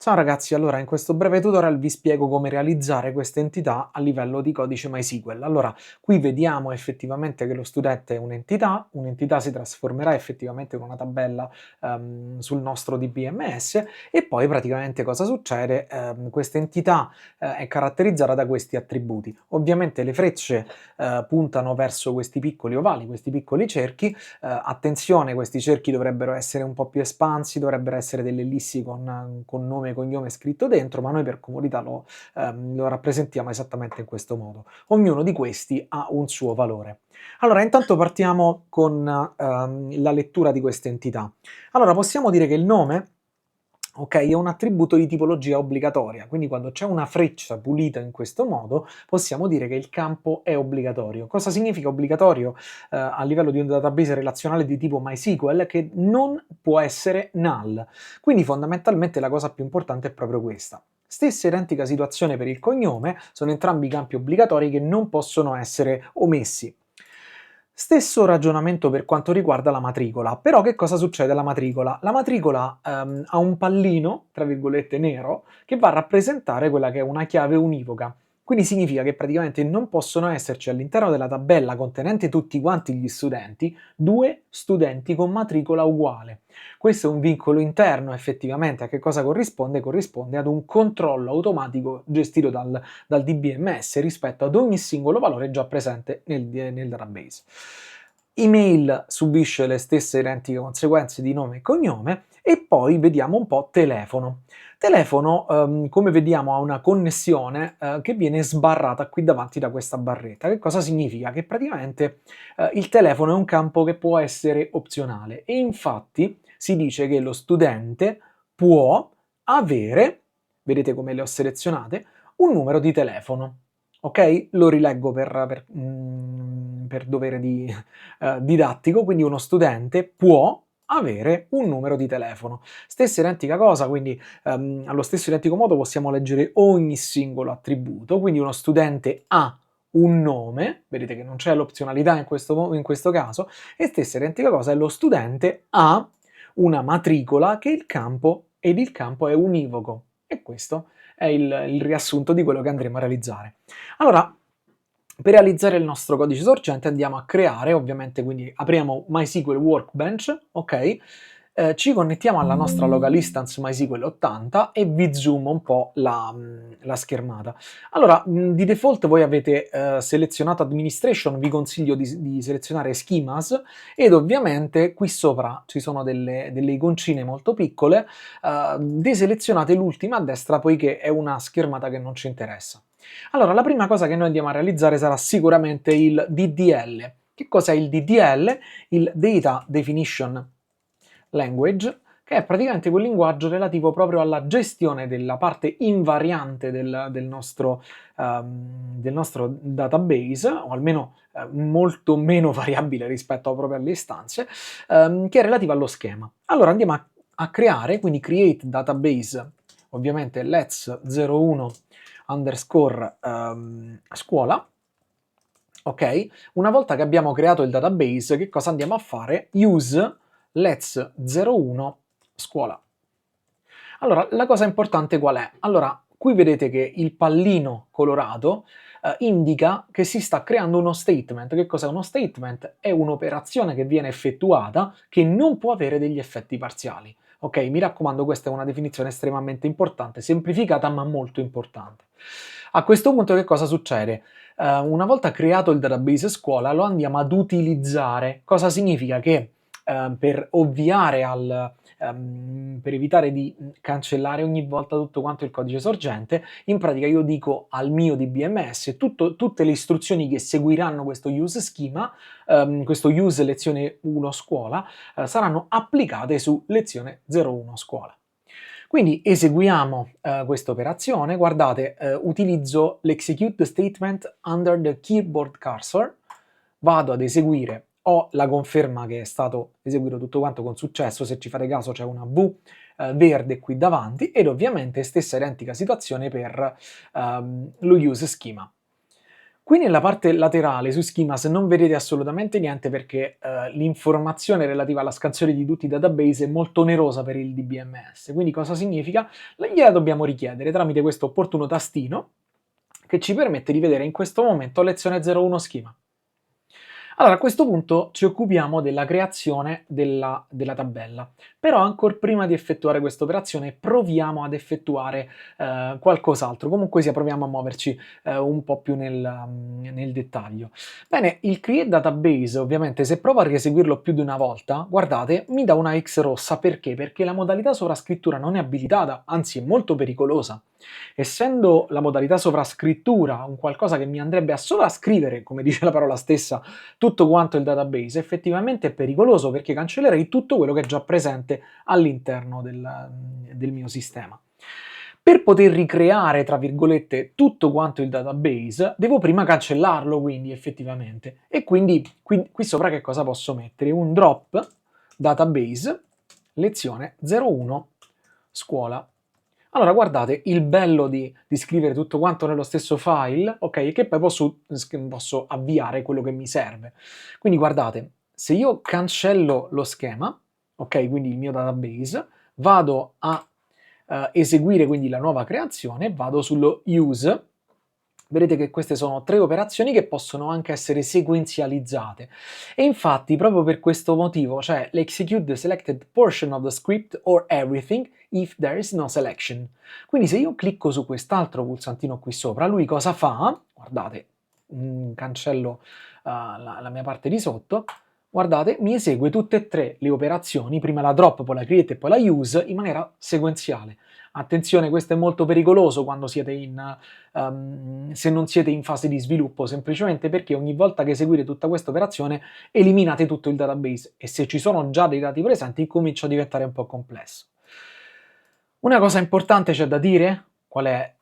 Ciao ragazzi, allora in questo breve tutorial vi spiego come realizzare queste entità a livello di codice MySQL. Allora, qui vediamo effettivamente che lo studente è un'entità si trasformerà effettivamente in una tabella sul nostro DBMS e poi praticamente cosa succede? Questa entità è caratterizzata da questi attributi. Ovviamente le frecce puntano verso questi piccoli ovali, questi piccoli cerchi. Attenzione, questi cerchi dovrebbero essere un po' più espansi, dovrebbero essere delle ellissi con nome e cognome scritto dentro, ma noi per comodità lo rappresentiamo esattamente in questo modo. Ognuno di questi ha un suo valore. Allora, intanto partiamo con la lettura di queste entità. Allora, possiamo dire che il nome, ok, è un attributo di tipologia obbligatoria, quindi quando c'è una freccia pulita in questo modo, possiamo dire che il campo è obbligatorio. Cosa significa obbligatorio a livello di un database relazionale di tipo MySQL? Che non può essere null. Quindi fondamentalmente la cosa più importante è proprio questa. Stessa identica situazione per il cognome, sono entrambi campi obbligatori che non possono essere omessi. Stesso ragionamento per quanto riguarda la matricola, però che cosa succede alla matricola? La matricola ha un pallino, tra virgolette, nero, che va a rappresentare quella che è una chiave univoca. Quindi significa che praticamente non possono esserci all'interno della tabella contenente tutti quanti gli studenti due studenti con matricola uguale. Questo è un vincolo interno, effettivamente. A che cosa corrisponde? Corrisponde ad un controllo automatico gestito dal DBMS rispetto ad ogni singolo valore già presente nel database. Email subisce le stesse identiche conseguenze di nome e cognome e poi vediamo un po' telefono. Telefono, come vediamo, ha una connessione che viene sbarrata qui davanti da questa barretta. Che cosa significa? Che praticamente il telefono è un campo che può essere opzionale e infatti si dice che lo studente può avere, vedete come le ho selezionate, un numero di telefono. Ok? Lo rileggo per dovere didattico, quindi uno studente può avere un numero di telefono. Stessa identica cosa, quindi allo stesso identico modo possiamo leggere ogni singolo attributo, quindi uno studente ha un nome, vedete che non c'è l'opzionalità in questo caso, e stessa identica cosa è lo studente ha una matricola che è il campo ed il campo è univoco. E questo è il riassunto di quello che andremo a realizzare. Allora, per realizzare il nostro codice sorgente andiamo a creare, ovviamente, quindi apriamo MySQL Workbench, ok? Ci connettiamo alla nostra local instance MySQL 80 e vi zoom un po' la schermata. Allora, di default voi avete selezionato Administration, vi consiglio di selezionare Schemas ed ovviamente qui sopra ci sono delle iconcine molto piccole, deselezionate l'ultima a destra poiché è una schermata che non ci interessa. Allora, la prima cosa che noi andiamo a realizzare sarà sicuramente il DDL. Che cos'è il DDL? Il Data Definition Language, che è praticamente quel linguaggio relativo proprio alla gestione della parte invariante del nostro database, o almeno molto meno variabile rispetto proprio alle istanze, che è relativa allo schema. Allora andiamo a creare, quindi create database, ovviamente let's 01 underscore scuola. Ok? Una volta che abbiamo creato il database, che cosa andiamo a fare? Use let's 01 scuola. Allora, la cosa importante qual è? Allora, qui vedete che il pallino colorato indica che si sta creando uno statement. Che cos'è uno statement? È un'operazione che viene effettuata che non può avere degli effetti parziali. Ok, mi raccomando, questa è una definizione estremamente importante, semplificata ma molto importante. A questo punto che cosa succede? Una volta creato il database scuola lo andiamo ad utilizzare. Cosa significa? Che per ovviare per evitare di cancellare ogni volta tutto quanto il codice sorgente, in pratica io dico al mio DBMS tutte le istruzioni che seguiranno questo use schema, questo use lezione 1 scuola, saranno applicate su lezione 01 scuola. Quindi eseguiamo questa operazione, guardate, utilizzo l'execute statement under the keyboard cursor, vado ad eseguire, ho la conferma che è stato eseguito tutto quanto con successo, se ci fate caso c'è una V verde qui davanti ed ovviamente stessa identica situazione per lo use schema. Qui nella parte laterale su Schemas non vedete assolutamente niente perché l'informazione relativa alla scansione di tutti i database è molto onerosa per il DBMS. Quindi cosa significa? Gliela dobbiamo richiedere tramite questo opportuno tastino che ci permette di vedere in questo momento lezione 01 schema. Allora, a questo punto ci occupiamo della creazione della tabella, però ancora prima di effettuare questa operazione proviamo ad effettuare qualcos'altro, comunque sia proviamo a muoverci un po' più nel dettaglio. Bene, il create database ovviamente se provo a rieseguirlo più di una volta, guardate, mi dà una X rossa, perché? Perché la modalità sovrascrittura non è abilitata, anzi è molto pericolosa. Essendo la modalità sovrascrittura un qualcosa che mi andrebbe a sovrascrivere, come dice la parola stessa, tutto quanto il database, effettivamente è pericoloso perché cancellerei tutto quello che è già presente all'interno del mio sistema. Per poter ricreare, tra virgolette, tutto quanto il database, devo prima cancellarlo, quindi effettivamente. E quindi qui sopra che cosa posso mettere? Un drop database lezione 01 scuola. Allora, guardate, il bello di scrivere tutto quanto nello stesso file, ok, è che poi posso avviare quello che mi serve. Quindi guardate, se io cancello lo schema, ok, quindi il mio database, vado a eseguire quindi la nuova creazione, vado sullo use, vedete che queste sono 3 operazioni che possono anche essere sequenzializzate. E infatti proprio per questo motivo, cioè l'execute the selected portion of the script or everything if there is no selection. Quindi se io clicco su quest'altro pulsantino qui sopra, lui cosa fa? Guardate, cancello la mia parte di sotto, guardate, mi esegue tutte e 3 le operazioni, prima la drop, poi la create e poi la use, in maniera sequenziale. Attenzione, questo è molto pericoloso quando siete se non siete in fase di sviluppo, semplicemente perché ogni volta che eseguite tutta questa operazione eliminate tutto il database e se ci sono già dei dati presenti comincia a diventare un po' complesso. Una cosa importante c'è da dire, qual è?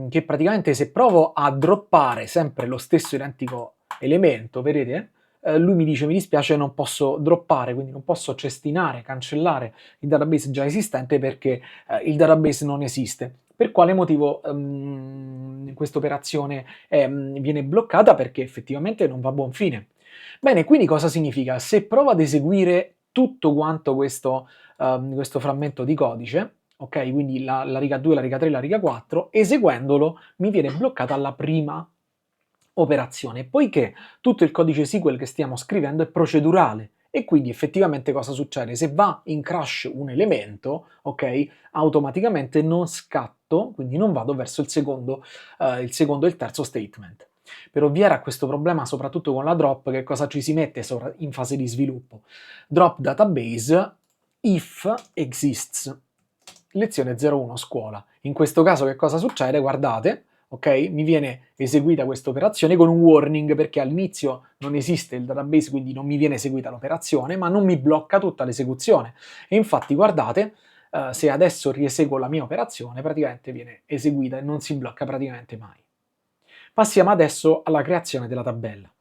Che praticamente se provo a droppare sempre lo stesso identico elemento, vedete? Lui mi dice mi dispiace non posso droppare, quindi non posso cestinare, cancellare il database già esistente perché il database non esiste. Per quale motivo questa operazione viene bloccata? Perché effettivamente non va a buon fine. Bene, quindi cosa significa? Se provo ad eseguire tutto quanto questo frammento di codice, ok? Quindi la riga 2, la riga 3, la riga 4, eseguendolo mi viene bloccata la prima operazione, poiché tutto il codice SQL che stiamo scrivendo è procedurale e quindi effettivamente cosa succede? Se va in crash un elemento, ok, automaticamente non scatto, quindi non vado verso il secondo e il terzo statement. Per ovviare a questo problema, soprattutto con la drop, che cosa ci si mette in fase di sviluppo? Drop database if exists. Lezione 01 scuola. In questo caso che cosa succede? Guardate, ok? Mi viene eseguita questa operazione con un warning perché all'inizio non esiste il database, quindi non mi viene eseguita l'operazione, ma non mi blocca tutta l'esecuzione. E infatti, guardate, se adesso rieseguo la mia operazione, praticamente viene eseguita e non si blocca praticamente mai. Passiamo adesso alla creazione della tabella.